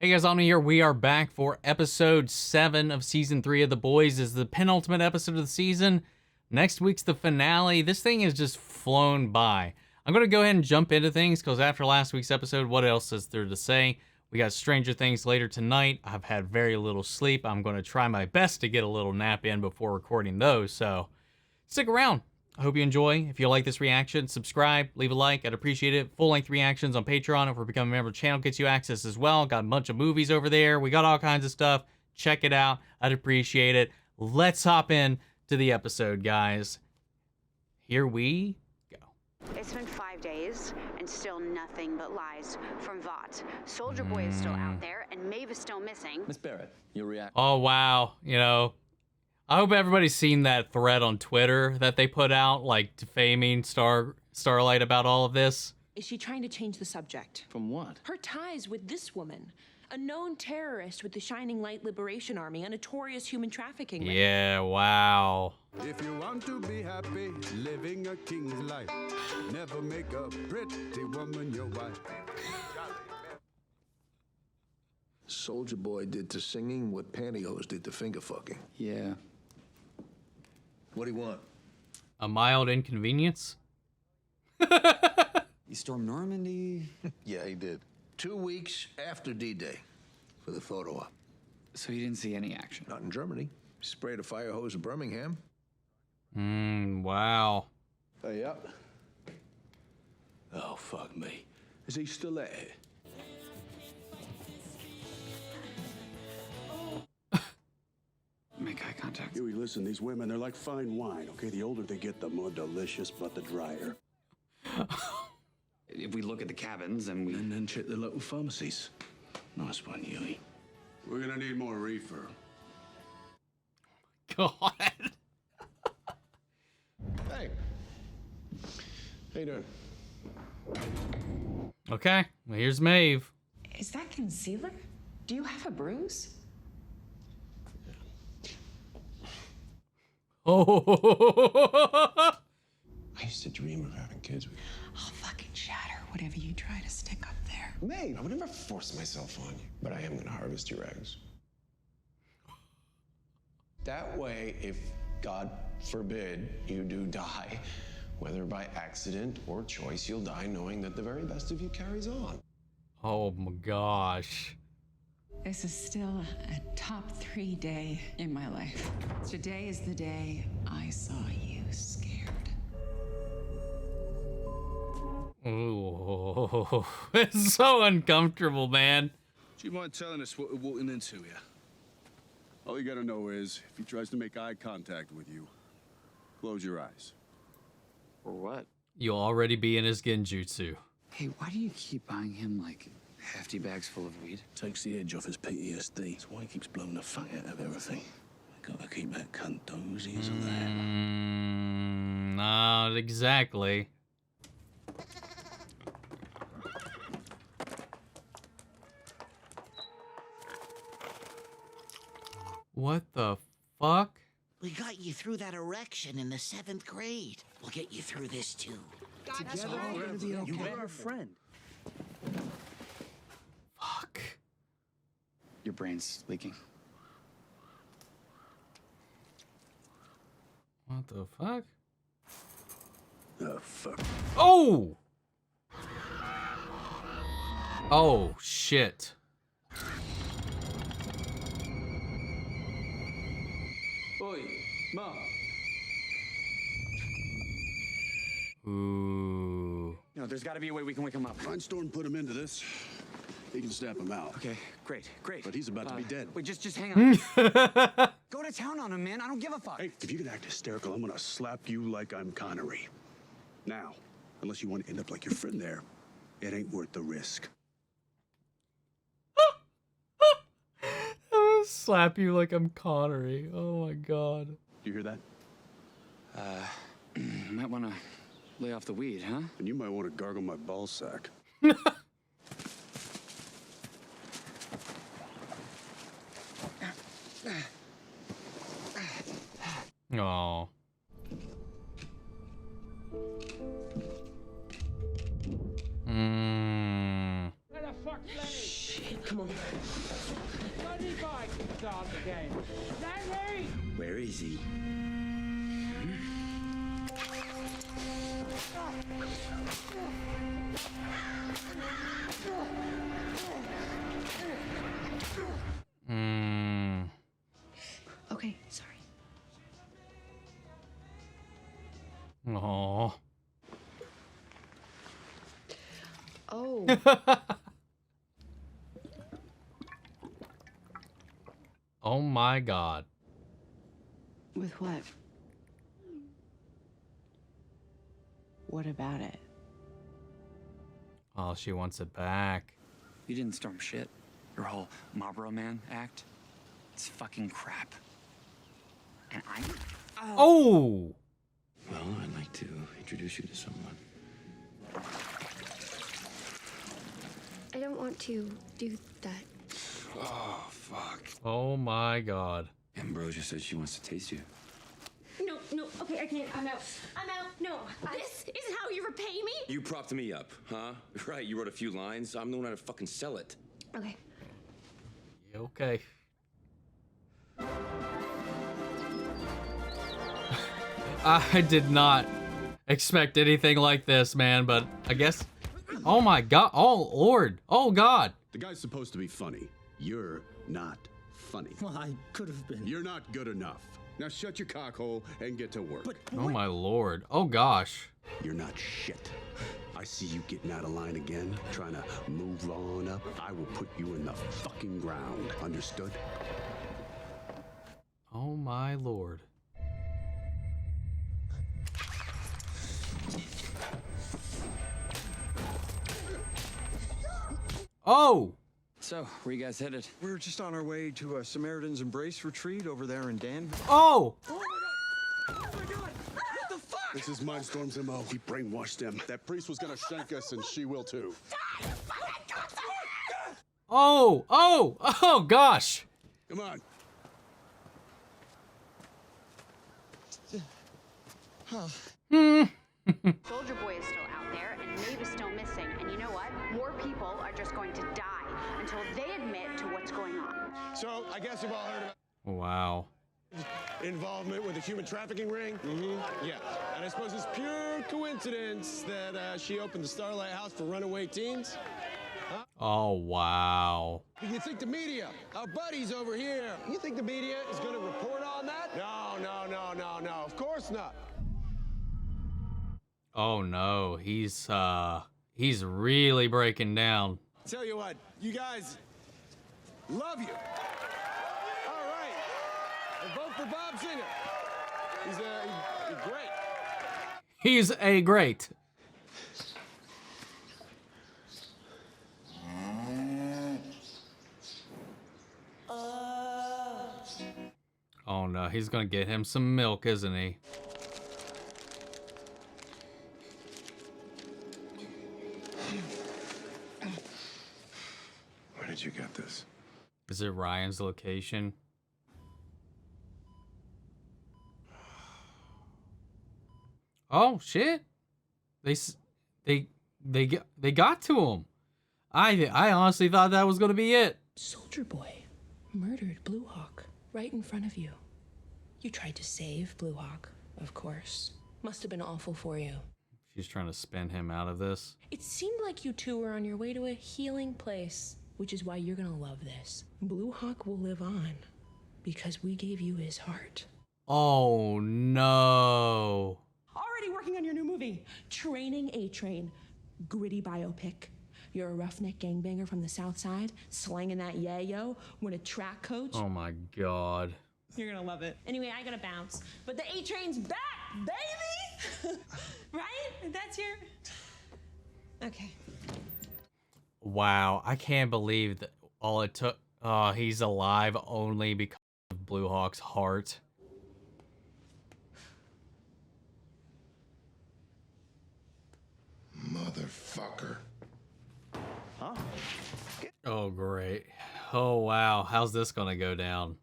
Hey guys, Omni here. We are back for episode 7 of season 3 of The Boys. This is the penultimate episode of the season. Next week's the finale. This thing has just flown by. I'm going to go ahead and jump into things because after last week's episode, what else is there to say? We got Stranger Things later tonight. I've had very little sleep. I'm going to try my best to get a little nap in before recording those, so stick around. I hope you enjoy. If you like this reaction, subscribe, leave a like. I'd appreciate it. Full-length reactions on Patreon. If we're becoming a member of the channel, gets you access as well. Got a bunch of movies over there. We got all kinds of stuff. Check it out. I'd appreciate it. Let's hop in to the episode, guys. Here we go. It's been 5 days, and still nothing but lies from Vought. Soldier Boy is still out there, and Maeve is still missing. Miss Barrett, your reaction? Oh, wow. You know, I hope everybody's seen that thread on Twitter that they put out, like, defaming Starlight about all of this. Is she trying to change the subject? From what? Her ties with this woman. A known terrorist with the Shining Light Liberation Army, a notorious human trafficking ring. Yeah, wow. If you want to be happy, living a king's life, never make a pretty woman your wife. Soldier Boy did the singing what Pantyhose did the finger fucking. Yeah. What do you want? A mild inconvenience? You stormed Normandy? Yeah, he did. 2 weeks after D-Day for the photo op. So you didn't see any action? Not in Germany. Sprayed a fire hose in Birmingham. Wow. Hey, up. Oh, fuck me. Is he still there? Make eye contact. Hughie, listen, these women, they're like fine wine, okay? The older they get, the more delicious, but the drier. If we look at the cabins and we... And then check the local pharmacies. Nice one, Hughie. We're gonna need more reefer. God. Hey. How you doing? Okay, well, here's Maeve. Is that concealer? Do you have a bruise? Oh. I used to dream of having kids with you. I'll fucking shatter whatever you try to stick up there. May, I would never force myself on you, but I am gonna harvest your eggs. That way, if, God forbid, you do die, whether by accident or choice, you'll die knowing that the very best of you carries on. Oh my gosh. This is still a top 3 day in my life. Today is the day I saw you scared. Ooh, it's so uncomfortable, man. Do you mind telling us what we're walking into here? All you gotta know is, if he tries to make eye contact with you, close your eyes. Or what? You'll already be in his genjutsu. Hey, why do you keep buying him, like, hefty bags full of weed? Takes the edge off his PTSD. That's why he keeps blowing the fuck out of everything. Gotta keep that cunt dozy as a lamb. Not exactly. What the fuck? We got you through that erection in the 7th grade. We'll get you through this too. Together, we're gonna be okay. You are a friend. Fuck. Your brain's leaking. What the fuck? Oh, fuck. Oh! Oh, shit. Oi, Ma. Ooh. No, there's gotta be a way we can wake him up. Feinstorm put him into this. He can snap him out. Okay, great. But he's about to be dead. Wait, just hang on. Go to town on him, man. I don't give a fuck. Hey, if you can act hysterical, I'm gonna slap you like I'm Connery. Now, unless you want to end up like your friend there, it ain't worth the risk. I'm gonna slap you like I'm Connery. Oh my god. You hear that? Might wanna lay off the weed, huh? And you might want to gargle my ball sack. Oh. Shit, come on. Where is he? Okay, sorry. Oh. Oh. Oh my God. With what? What about it? Oh, she wants it back. You didn't storm shit. Your whole Marlboro Man act. It's fucking crap. And I'm... Oh! Well, I'd like to introduce you to someone. I don't want to do that. Oh, fuck. Oh my God. Ambrosia said she wants to taste you. No, okay, I can't. I'm out. No. This is how you repay me? You propped me up, huh? Right, you wrote a few lines. I'm the one how to fucking sell it. Okay. Okay. I did not expect anything like this, man, but I guess... Oh my God. Oh, Lord. Oh, God. The guy's supposed to be funny. You're not funny. Well, I could have been. You're not good enough. Now shut your cockhole and get to work. Oh my Lord. Oh gosh. You're not shit. I see you getting out of line again, trying to move on up. I will put you in the fucking ground. Understood? Oh my Lord. Oh! So, where you guys headed? We're just on our way to a Samaritan's Embrace retreat over there in Dan. Oh! Oh my God! Oh my God! What the fuck? This is Mindstorm's MO. He brainwashed them. That priest was gonna shank us, and she will too. Oh! Oh! Oh gosh! Come on. Soldier Boy is still out there, and Maeve is still missing. And you know what? More people are just going to die until they admit to what's going on. So, I guess you've all heard about Wow. involvement with a human trafficking ring? Mm-hmm. Yeah. And I suppose it's pure coincidence that she opened the Starlight House for runaway teens? Huh? Oh wow. You think the media, our buddies over here, you think the media is going to report on that? No. Of course not. Oh no, he's really breaking down. Tell you what, you guys, love you. All right. And vote for Bob Singer. He's great. He's a great. Oh no, he's gonna get him some milk, isn't he? Where did you get this? Is it Ryan's location? Oh shit! They got to him. I honestly thought that was gonna be it. Soldier Boy murdered Blue Hawk right in front of you. You tried to save Blue Hawk, of course. Must have been awful for you. She's trying to spin him out of this. It seemed like you two were on your way to a healing place, which is why you're gonna love this. Blue Hawk will live on because we gave you his heart. Oh no. Already working on your new movie, Training A-Train. Gritty biopic. You're a roughneck gangbanger from the South Side, slanging that yayo, win a track coach. Oh my God. You're gonna love it. Anyway, I gotta bounce. But the A-Train's back, baby! Right? That's your... Okay. Wow, I can't believe that all it took. Oh, he's alive only because of Blue Hawk's heart. Motherfucker. Huh? Oh, great. Oh, wow. How's this gonna go down?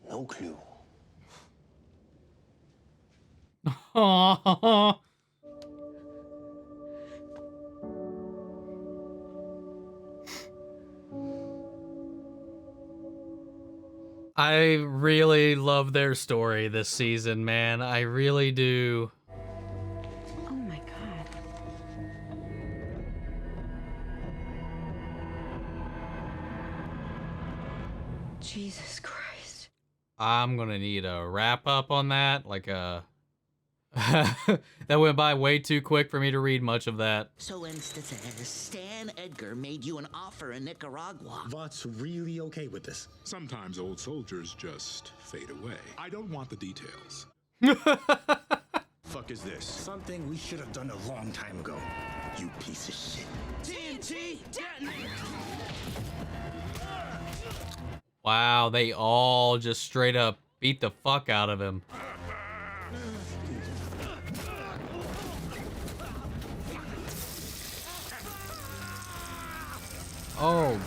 No clue. I really love their story this season, man. I really do. Oh my God. Jesus Christ. I'm gonna need a wrap up on that, like a that went by way too quick for me to read much of that. So instance, Stan Edgar made you an offer in Nicaragua. Vought's really okay with this. Sometimes old soldiers just fade away. I don't want the details. Fuck is this? Something we should have done a long time ago. You piece of shit. TNT detonate! Wow, they all just straight up beat the fuck out of him. Oh.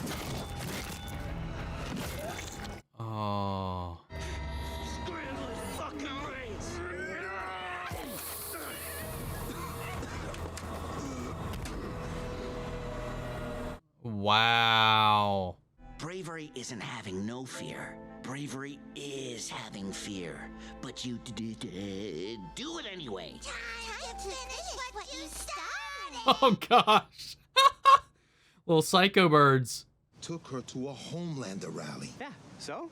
Oh. Wow. Bravery isn't having no fear. Bravery is having fear. But you do it anyway. Finish what you started. Oh gosh. Little psycho birds. Took her to a Homelander rally. Yeah, so?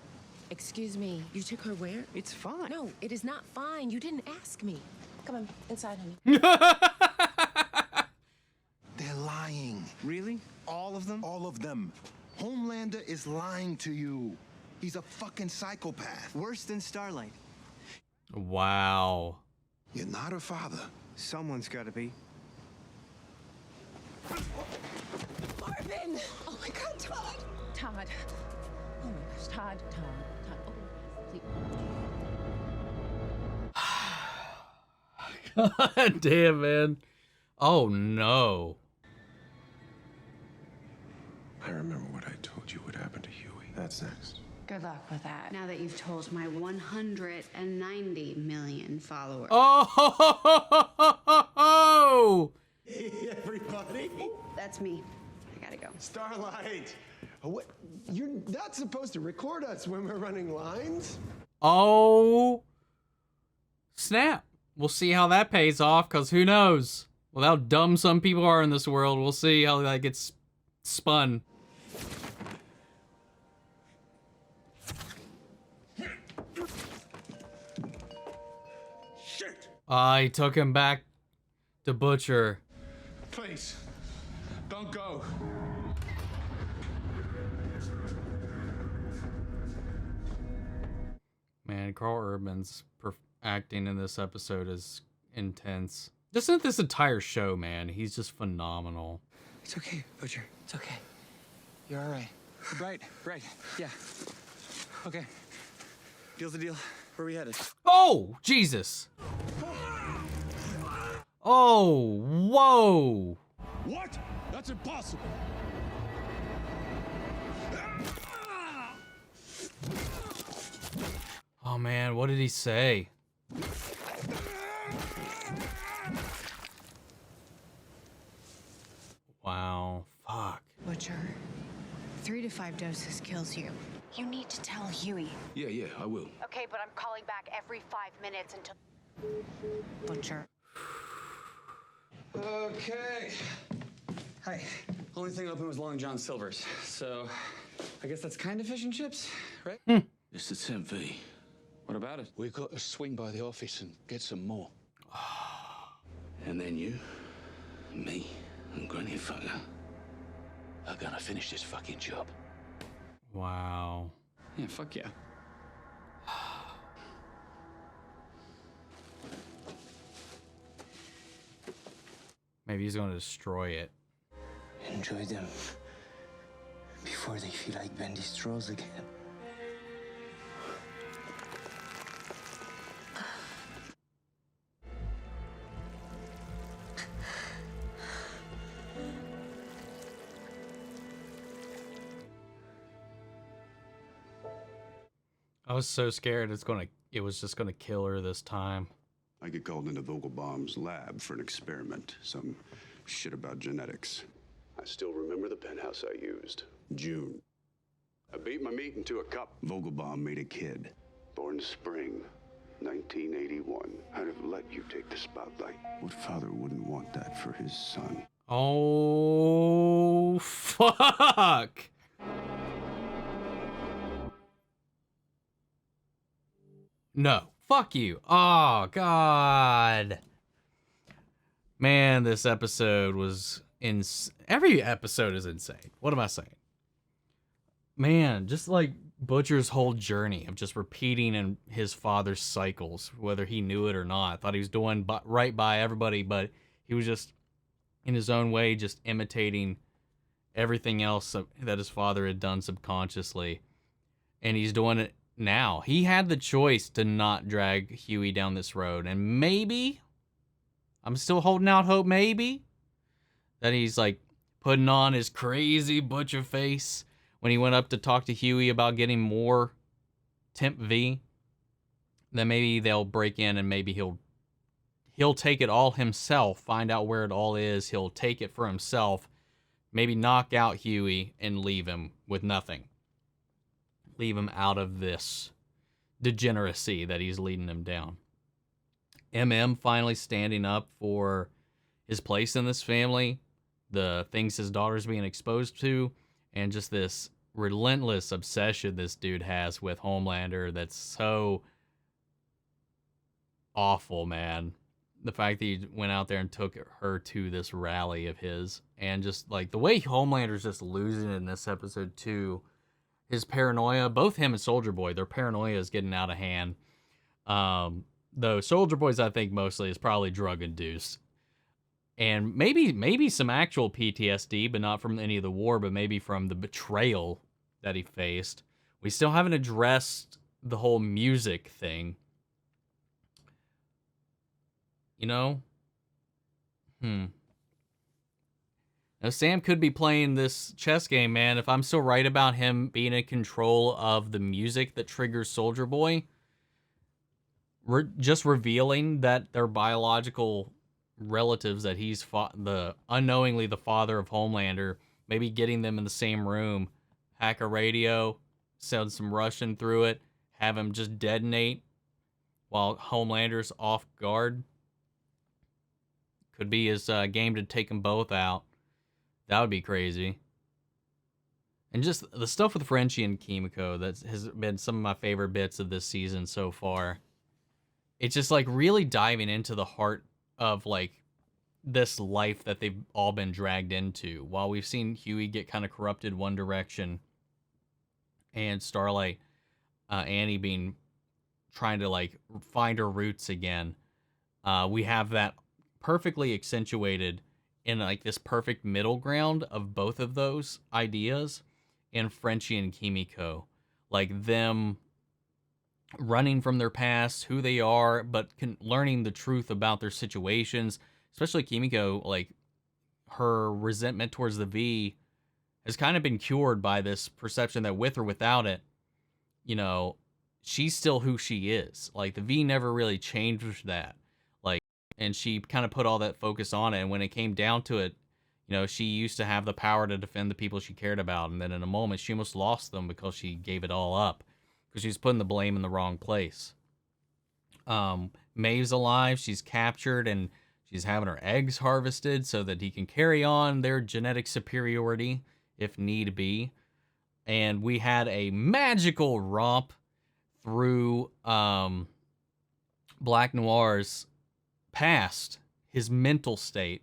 Excuse me, you took her where? It's fine. No, it is not fine. You didn't ask me. Come on, inside, honey. They're lying. Really? All of them? All of them. Homelander is lying to you. He's a fucking psychopath. Worse than Starlight. Wow. You're not her father. Someone's gotta be. Urban! Oh my God, Todd! Todd. Oh my gosh, Todd. Oh, please. God damn, man. Oh no. I remember what I told you would happen to Hughie. That's next. Good luck with that. Now that you've told my 190 million followers. Oh! Hey, everybody. That's me. I gotta go. Starlight. What? You're not supposed to record us when we're running lines. Oh. Snap. We'll see how that pays off, because who knows? With how dumb some people are in this world, we'll see how that gets spun. Shit. He took him back to Butcher. Please, don't go. Man, Karl Urban's acting in this episode is intense. Just in this entire show, man, he's just phenomenal. It's okay, Butcher. It's okay. You're all right. Right. Yeah. Okay. Deal's a deal. Where are we headed? Oh, Jesus. Oh, whoa. What? That's impossible. Oh, man, what did he say? Wow, fuck. Butcher, 3 to 5 doses kills you. You need to tell Hughie. Yeah, I will. Okay, but I'm calling back every 5 minutes until. Butcher. Okay. Hi. Only thing open was Long John Silver's, so I guess that's kind of fish and chips, right? It's the 10V. What about it? We've got to swing by the office and get some more. And then you, me, and Granny Fucker are gonna finish this fucking job. Wow. Yeah, fuck yeah. Maybe he's going to destroy it. Enjoy them before they feel like bendy straws again. I was so scared it was just gonna kill her this time. I get called into Vogelbaum's lab for an experiment. Some shit about genetics. I still remember the penthouse I used. June. I beat my meat into a cup. Vogelbaum made a kid. Born spring, 1981. I'd have let you take the spotlight. What father wouldn't want that for his son? Oh, fuck. No. Fuck you. Oh, God. Man, this episode was every episode is insane. What am I saying? Man, just like Butcher's whole journey of just repeating in his father's cycles, whether he knew it or not. Thought he was doing right by everybody, but he was just, in his own way, just imitating everything else that his father had done subconsciously. And he's doing it now. He had the choice to not drag Hughie down this road. And maybe, I'm still holding out hope, maybe, that he's like putting on his crazy Butcher face when he went up to talk to Hughie about getting more Temp V. Then maybe they'll break in and maybe he'll take it all himself, find out where it all is. He'll take it for himself, maybe knock out Hughie and leave him with nothing. Leave him out of this degeneracy that he's leading him down. Finally standing up for his place in this family, the things his daughter's being exposed to, and just this relentless obsession this dude has with Homelander that's so awful, man. The fact that he went out there and took her to this rally of his, and just like the way Homelander's just losing it in this episode too. His paranoia, both him and Soldier Boy, their paranoia is getting out of hand. Though Soldier Boy's, I think, mostly is probably drug-induced. And maybe some actual PTSD, but not from any of the war, but maybe from the betrayal that he faced. We still haven't addressed the whole music thing. You know? Now, Sam could be playing this chess game, man. If I'm still right about him being in control of the music that triggers Soldier Boy, just revealing that they're biological relatives, that he's unknowingly the father of Homelander, maybe getting them in the same room, hack a radio, send some Russian through it, have him just detonate while Homelander's off guard. Could be his game to take them both out. That would be crazy. And just the stuff with Frenchie and Kimiko, that has been some of my favorite bits of this season so far. It's just like really diving into the heart of like this life that they've all been dragged into. While we've seen Hughie get kind of corrupted one direction, and Starlight, Annie trying to like find her roots again. We have that perfectly accentuated in like this perfect middle ground of both of those ideas in Frenchie and Kimiko. Like them running from their past, who they are, but learning the truth about their situations. Especially Kimiko, like her resentment towards the V has kind of been cured by this perception that with or without it, you know, she's still who she is. Like the V never really changed that. And she kind of put all that focus on it. And when it came down to it, you know, she used to have the power to defend the people she cared about. And then in a moment, she almost lost them because she gave it all up. Because she's putting the blame in the wrong place. Maeve's alive. She's captured and she's having her eggs harvested so that he can carry on their genetic superiority if need be. And we had a magical romp through Black Noir's past, his mental state,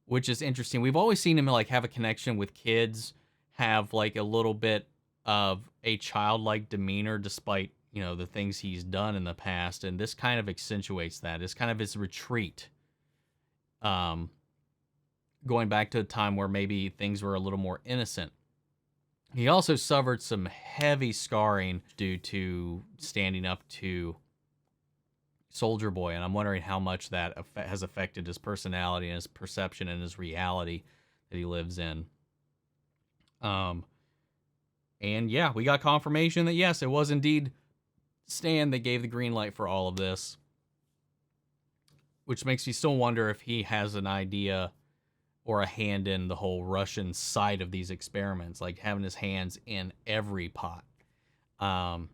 which is interesting. We've always seen him like have a connection with kids, have like a little bit of a childlike demeanor despite, you know, the things he's done in the past, and this kind of accentuates that. It's kind of his retreat, going back to a time where maybe things were a little more innocent. He also suffered some heavy scarring due to standing up to Soldier Boy, and I'm wondering how much that has affected his personality and his perception and his reality that he lives in. And yeah, we got confirmation that yes, it was indeed Stan that gave the green light for all of this, which makes me still wonder if he has an idea or a hand in the whole Russian side of these experiments, like having his hands in every pot. And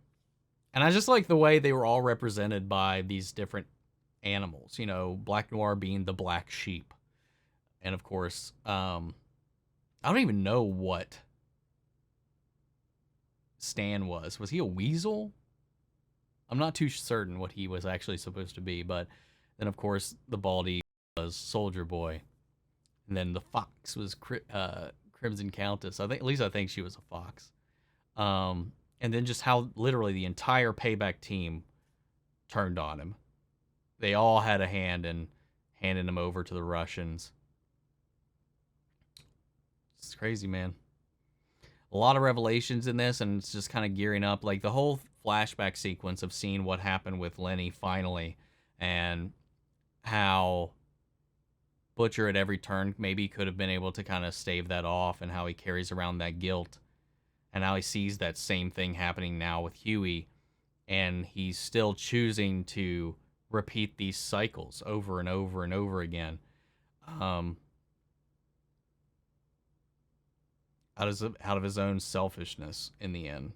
I just like the way they were all represented by these different animals, you know, Black Noir being the black sheep. And of course, I don't even know what Stan was. Was he a weasel? I'm not too certain what he was actually supposed to be, but then of course the Baldy was Soldier Boy. And then the fox was Crimson Countess. I think she was a fox. And then just how literally the entire Payback team turned on him. They all had a hand in handing him over to the Russians. It's crazy, man. A lot of revelations in this, and it's just kind of gearing up. Like the whole flashback sequence of seeing what happened with Lenny finally, and how Butcher at every turn maybe could have been able to kind of stave that off, and how he carries around that guilt, and how he sees that same thing happening now with Hughie, and he's still choosing to repeat these cycles over and over and over again. Out of his own selfishness in the end.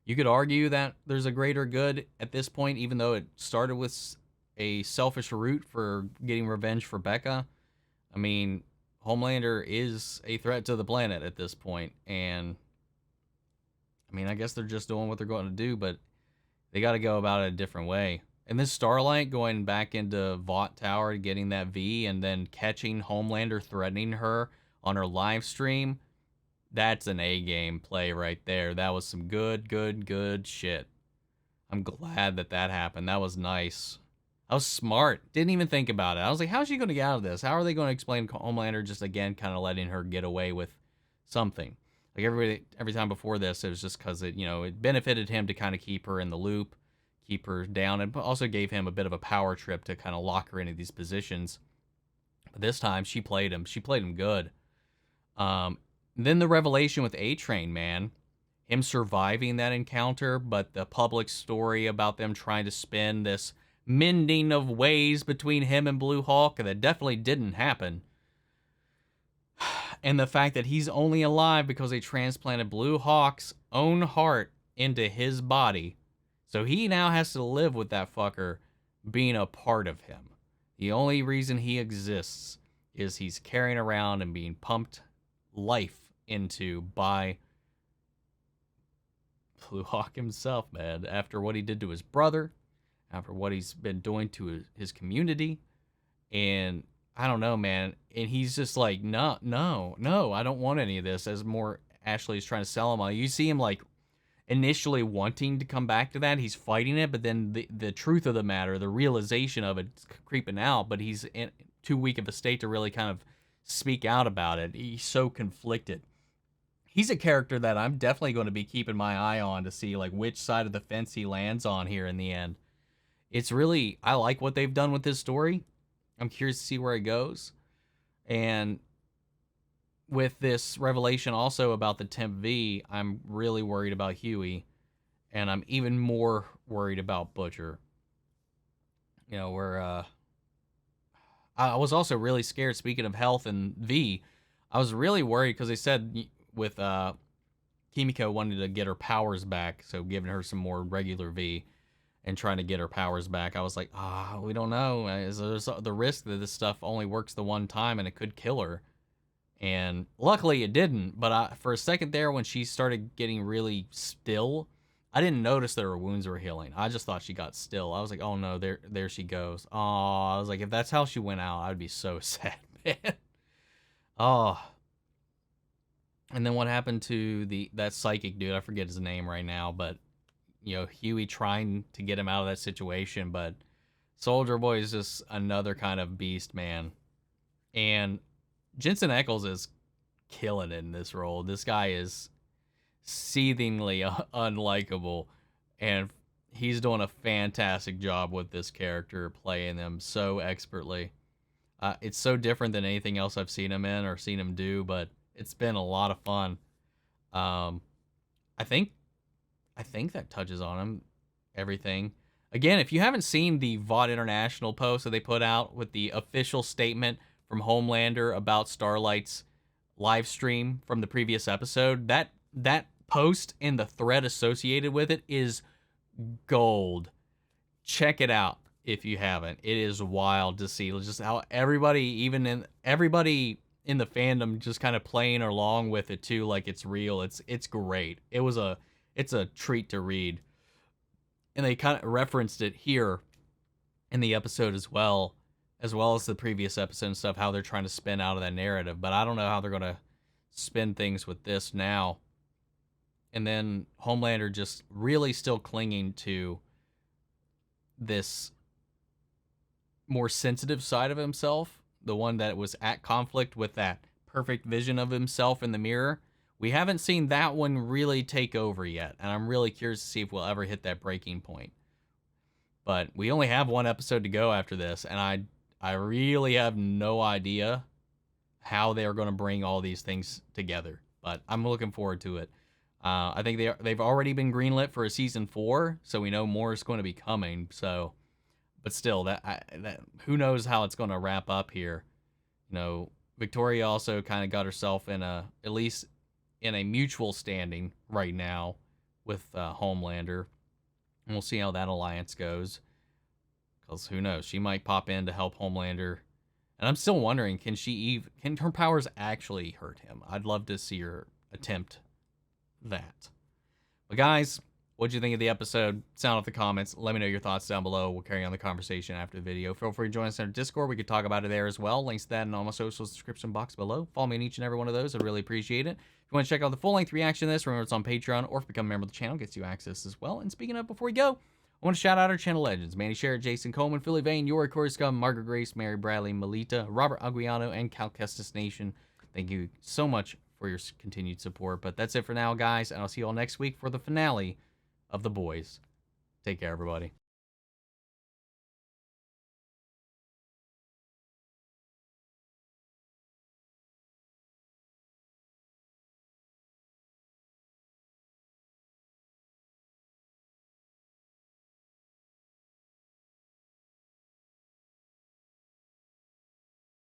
You could argue that there's a greater good at this point, even though it started with a selfish route for getting revenge for Becca. I mean, Homelander is a threat to the planet at this point, and I mean, I guess they're just doing what they're going to do, but they got to go about it a different way. And this Starlight going back into Vought Tower, getting that V, and then catching Homelander threatening her on her live stream, that's an A-game play right there. That was some good shit. I'm glad that happened. That was nice. I was smart. Didn't even think about it. I was like, how's she going to get out of this? How are they going to explain Homelander just again kind of letting her get away with something? Like every time before this, it was just because it benefited him to kind of keep her in the loop, keep her down, and also gave him a bit of a power trip to kind of lock her into these positions. But this time, she played him. She played him good. Then the revelation with A-Train, man. Him surviving that encounter, but the public story about them trying to spin this mending of ways between him and Blue Hawk, that definitely didn't happen. And the fact that he's only alive because they transplanted Blue Hawk's own heart into his body. So he now has to live with that fucker being a part of him. The only reason he exists is he's carrying around and being pumped life into by Blue Hawk himself, man. After what he did to his brother, after what he's been doing to his community, and I don't know, man. And he's just like, no, I don't want any of this. As more Ashley is trying to sell him on, you see him like initially wanting to come back to that. He's fighting it, but then the truth of the matter, the realization of it's creeping out, but he's in too weak of a state to really kind of speak out about it. He's so conflicted. He's a character that I'm definitely going to be keeping my eye on to see like which side of the fence he lands on here in the end. It's really, I like what they've done with this story. I'm curious to see where it goes. And with this revelation also about the Temp V, I'm really worried about Hughie, and I'm even more worried about Butcher. You know, where I was also really scared, speaking of health and V, I was really worried because they said with Kimiko wanted to get her powers back, so giving her some more regular V and trying to get her powers back. I was like, we don't know. There's the risk that this stuff only works the one time and it could kill her. And luckily it didn't, but for a second there when she started getting really still, I didn't notice that her wounds were healing. I just thought she got still. I was like, oh no, there she goes. Oh, I was like, if that's how she went out, I'd be so sad, man. Oh. And then what happened to that psychic dude? I forget his name right now, but Hughie trying to get him out of that situation, but Soldier Boy is just another kind of beast, man. And Jensen Ackles is killing it in this role. This guy is seethingly unlikable, and he's doing a fantastic job with this character, playing them so expertly. It's so different than anything else I've seen him in or seen him do, but it's been a lot of fun. I think that touches on him, everything. Again, if you haven't seen the Vought International post that they put out with the official statement from Homelander about Starlight's live stream from the previous episode, that post and the thread associated with it is gold. Check it out if you haven't. It is wild to see just how everybody in the fandom just kind of playing along with it too, like it's real. It's great. It's a treat to read. And they kind of referenced it here in the episode as well as the previous episode and stuff, how they're trying to spin out of that narrative. But I don't know how they're going to spin things with this now. And then Homelander just really still clinging to this more sensitive side of himself, the one that was at conflict with that perfect vision of himself in the mirror. We haven't seen that one really take over yet, and I'm really curious to see if we'll ever hit that breaking point. But we only have one episode to go after this, and I really have no idea how they're going to bring all these things together. But I'm looking forward to it. I think they've already been greenlit for a season 4, so we know more is going to be coming. So, but still, that who knows how it's going to wrap up here. You know, Victoria also kind of got herself in at least in a mutual standing right now with Homelander, and we'll see how that alliance goes. Because who knows, she might pop in to help Homelander, and I'm still wondering, can her powers actually hurt him? I'd love to see her attempt that. But guys, what'd you think of the episode? Sound off the comments. Let me know your thoughts down below. We'll carry on the conversation after the video. Feel free to join us in our Discord. We could talk about it there as well. Links to that in all my socials description box below. Follow me in each and every one of those. I'd really appreciate it. If you want to check out the full-length reaction to this, remember it's on Patreon, or if you become a member of the channel, gets you access as well. And speaking of, before we go, I want to shout out our channel legends: Manny Sherritt, Jason Coleman, Philly Vane, Yori Corey Scum, Margaret Grace, Mary Bradley, Melita, Robert Aguiano, and Cal Kestis Nation. Thank you so much for your continued support. But that's it for now, guys, and I'll see you all next week for the finale of The Boys. Take care, everybody.